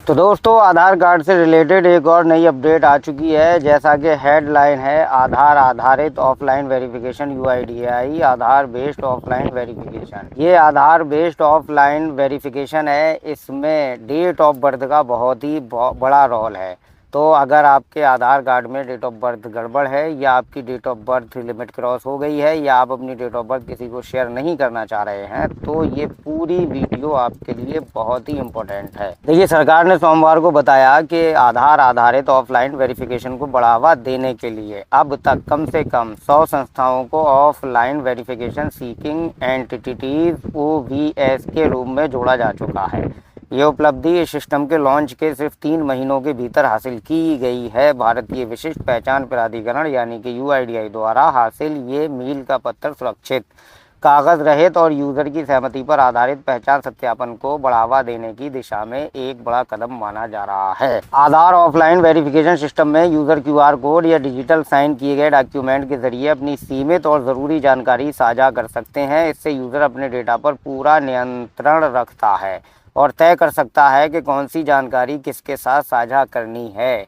तो दोस्तों, आधार कार्ड से रिलेटेड एक और नई अपडेट आ चुकी है। जैसा कि हेडलाइन है, आधार आधारित ऑफलाइन वेरिफिकेशन यूआईडीएआई आधार बेस्ड ऑफलाइन वेरिफिकेशन। ये आधार बेस्ड ऑफलाइन वेरिफिकेशन है। इसमें डेट ऑफ बर्थ का बहुत ही बड़ा रोल है। तो अगर आपके आधार कार्ड में डेट ऑफ बर्थ गड़बड़ है, या आपकी date of birth limit cross हो गई है, या आप अपनी डेट ऑफ बर्थ किसी को शेयर नहीं करना चाह रहे हैं, तो ये पूरी वीडियो आपके लिए बहुत ही इम्पोर्टेंट है। देखिए, सरकार ने सोमवार को बताया कि आधार आधारित ऑफलाइन वेरिफिकेशन को बढ़ावा देने के लिए अब तक कम से कम 100 संस्थाओं को offline verification seeking entities OVS के रूप में जोड़ा जा चुका है। ये उपलब्धि इस सिस्टम के लॉन्च के सिर्फ 3 महीनों के भीतर हासिल की गई है। भारतीय विशिष्ट पहचान प्राधिकरण यानी कि UIDAI द्वारा हासिल ये मील का पत्थर सुरक्षित, कागज रहित और यूज़र की सहमति पर आधारित पहचान सत्यापन को बढ़ावा देने की दिशा में एक बड़ा कदम माना जा रहा है। आधार ऑफलाइन वेरिफिकेशन सिस्टम में यूज़र QR कोड या डिजिटल साइन किए गए डॉक्यूमेंट के जरिए अपनी सीमित और ज़रूरी जानकारी साझा कर सकते हैं। इससे यूज़र अपने डेटा पर पूरा नियंत्रण रखता है और तय कर सकता है कि कौन सी जानकारी किसके साथ साझा करनी है।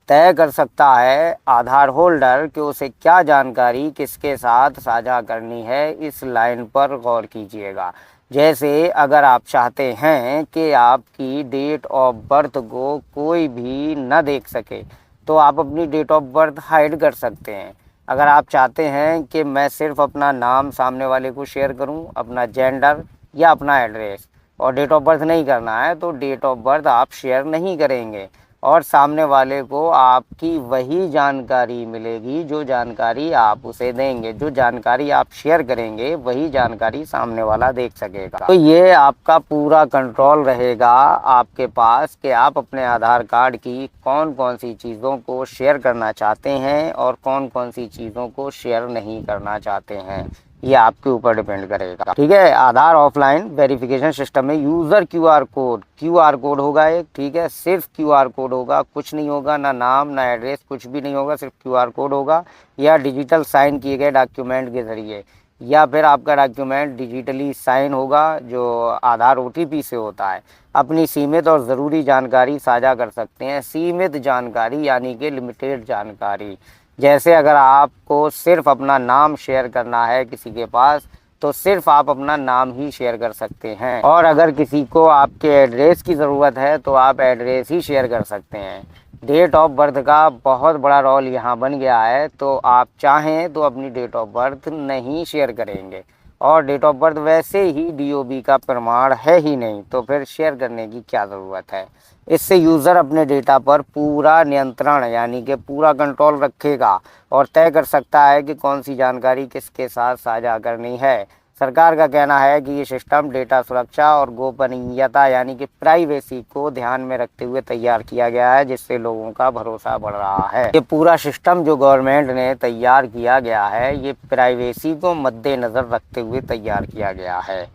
तय कर सकता है आधार होल्डर कि उसे क्या जानकारी किसके साथ साझा करनी है। इस लाइन पर गौर कीजिएगा। जैसे अगर आप चाहते हैं कि आपकी डेट ऑफ बर्थ को कोई भी न देख सके, तो आप अपनी डेट ऑफ बर्थ हाइड कर सकते हैं। अगर आप चाहते हैं कि मैं सिर्फ अपना नाम सामने वाले को शेयर करूं, अपना जेंडर या अपना एड्रेस, और डेट ऑफ बर्थ नहीं करना है, तो डेट ऑफ बर्थ आप शेयर नहीं करेंगे और सामने वाले को आपकी वही जानकारी मिलेगी जो जानकारी आप उसे देंगे। जो जानकारी आप शेयर करेंगे वही जानकारी सामने वाला देख सकेगा। तो ये आपका पूरा कंट्रोल रहेगा आपके पास कि आप अपने आधार कार्ड की कौन कौन सी चीज़ों को शेयर करना चाहते हैं और कौन कौन सी चीज़ों को शेयर नहीं करना चाहते हैं। ये आपके ऊपर डिपेंड करेगा। ठीक है। आधार ऑफलाइन वेरिफिकेशन सिस्टम में यूज़र क्यूआर कोड होगा एक। ठीक है, सिर्फ QR कोड होगा, कुछ नहीं होगा, ना नाम ना एड्रेस, कुछ भी नहीं होगा, सिर्फ QR कोड होगा। या डिजिटल साइन किए गए डॉक्यूमेंट के ज़रिए, या फिर आपका डॉक्यूमेंट डिजिटली साइन होगा जो आधार OTP से होता है। अपनी सीमित और ज़रूरी जानकारी साझा कर सकते हैं। सीमित जानकारी यानी कि लिमिटेड जानकारी। जैसे अगर आपको सिर्फ अपना नाम शेयर करना है किसी के पास, तो सिर्फ आप अपना नाम ही शेयर कर सकते हैं। और अगर किसी को आपके एड्रेस की ज़रूरत है, तो आप एड्रेस ही शेयर कर सकते हैं। डेट ऑफ बर्थ का बहुत बड़ा रोल यहाँ बन गया है। तो आप चाहें तो अपनी डेट ऑफ बर्थ नहीं शेयर करेंगे, और डेट ऑफ बर्थ वैसे ही DOB का प्रमाण है ही नहीं, तो फिर शेयर करने की क्या ज़रूरत है। इससे यूज़र अपने डेटा पर पूरा नियंत्रण यानी कि पूरा कंट्रोल रखेगा और तय कर सकता है कि कौन सी जानकारी किसके साथ साझा करनी है। सरकार का कहना है कि ये सिस्टम डेटा सुरक्षा और गोपनीयता यानी कि प्राइवेसी को ध्यान में रखते हुए तैयार किया गया है, जिससे लोगों का भरोसा बढ़ रहा है। ये पूरा सिस्टम जो गवर्नमेंट ने तैयार किया गया है, ये प्राइवेसी को मद्देनज़र रखते हुए तैयार किया गया है।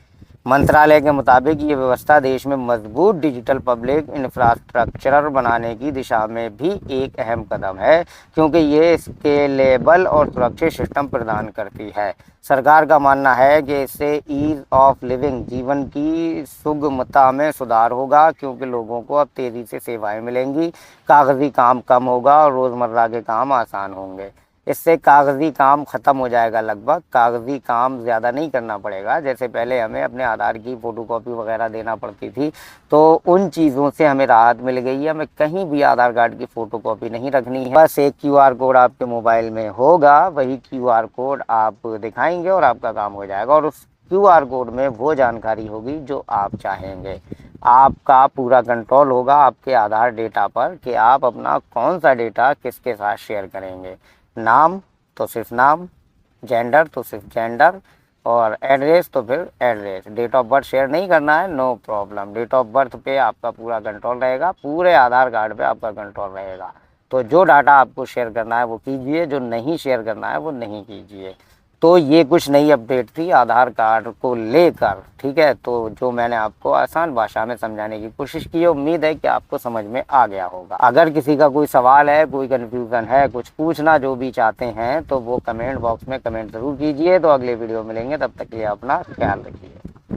मंत्रालय के मुताबिक ये व्यवस्था देश में मजबूत डिजिटल पब्लिक इंफ्रास्ट्रक्चर बनाने की दिशा में भी एक अहम कदम है, क्योंकि ये स्केलेबल और सुरक्षित सिस्टम प्रदान करती है। सरकार का मानना है कि इससे ईज़ ऑफ लिविंग जीवन की सुगमता में सुधार होगा, क्योंकि लोगों को अब तेज़ी से सेवाएं मिलेंगी, कागजी काम कम होगा और रोज़मर्रा के काम आसान होंगे। इससे कागज़ी काम ख़त्म हो जाएगा। लगभग कागज़ी काम ज़्यादा नहीं करना पड़ेगा। जैसे पहले हमें अपने आधार की फ़ोटोकॉपी वगैरह देना पड़ती थी, तो उन चीज़ों से हमें राहत मिल गई है। हमें कहीं भी आधार कार्ड की फ़ोटोकॉपी नहीं रखनी है। बस एक QR कोड आपके मोबाइल में होगा, वही QR कोड आप दिखाएंगे और आपका काम हो जाएगा। और उस QR कोड में वो जानकारी होगी जो आप चाहेंगे। आपका पूरा कंट्रोल होगा आपके आधार डेटा पर कि आप अपना कौन सा डेटा किसके साथ शेयर करेंगे। नाम तो सिर्फ नाम, जेंडर तो सिर्फ जेंडर, और एड्रेस तो फिर address. Date of birth share नहीं करना है, no problem. Date of birth पे आपका पूरा कंट्रोल रहेगा, पूरे आधार कार्ड पे आपका कंट्रोल रहेगा। तो जो डाटा आपको शेयर करना है वो कीजिए, जो नहीं शेयर करना है वो नहीं कीजिए। तो ये कुछ नई अपडेट थी आधार कार्ड को लेकर। ठीक है, तो जो मैंने आपको आसान भाषा में समझाने की कोशिश की है, उम्मीद है कि आपको समझ में आ गया होगा। अगर किसी का कोई सवाल है, कोई कन्फ्यूज़न है, कुछ पूछना जो भी चाहते हैं, तो वो कमेंट बॉक्स में कमेंट ज़रूर कीजिए। तो अगले वीडियो मिलेंगे, तब तक के लिए अपना ख्याल रखिए।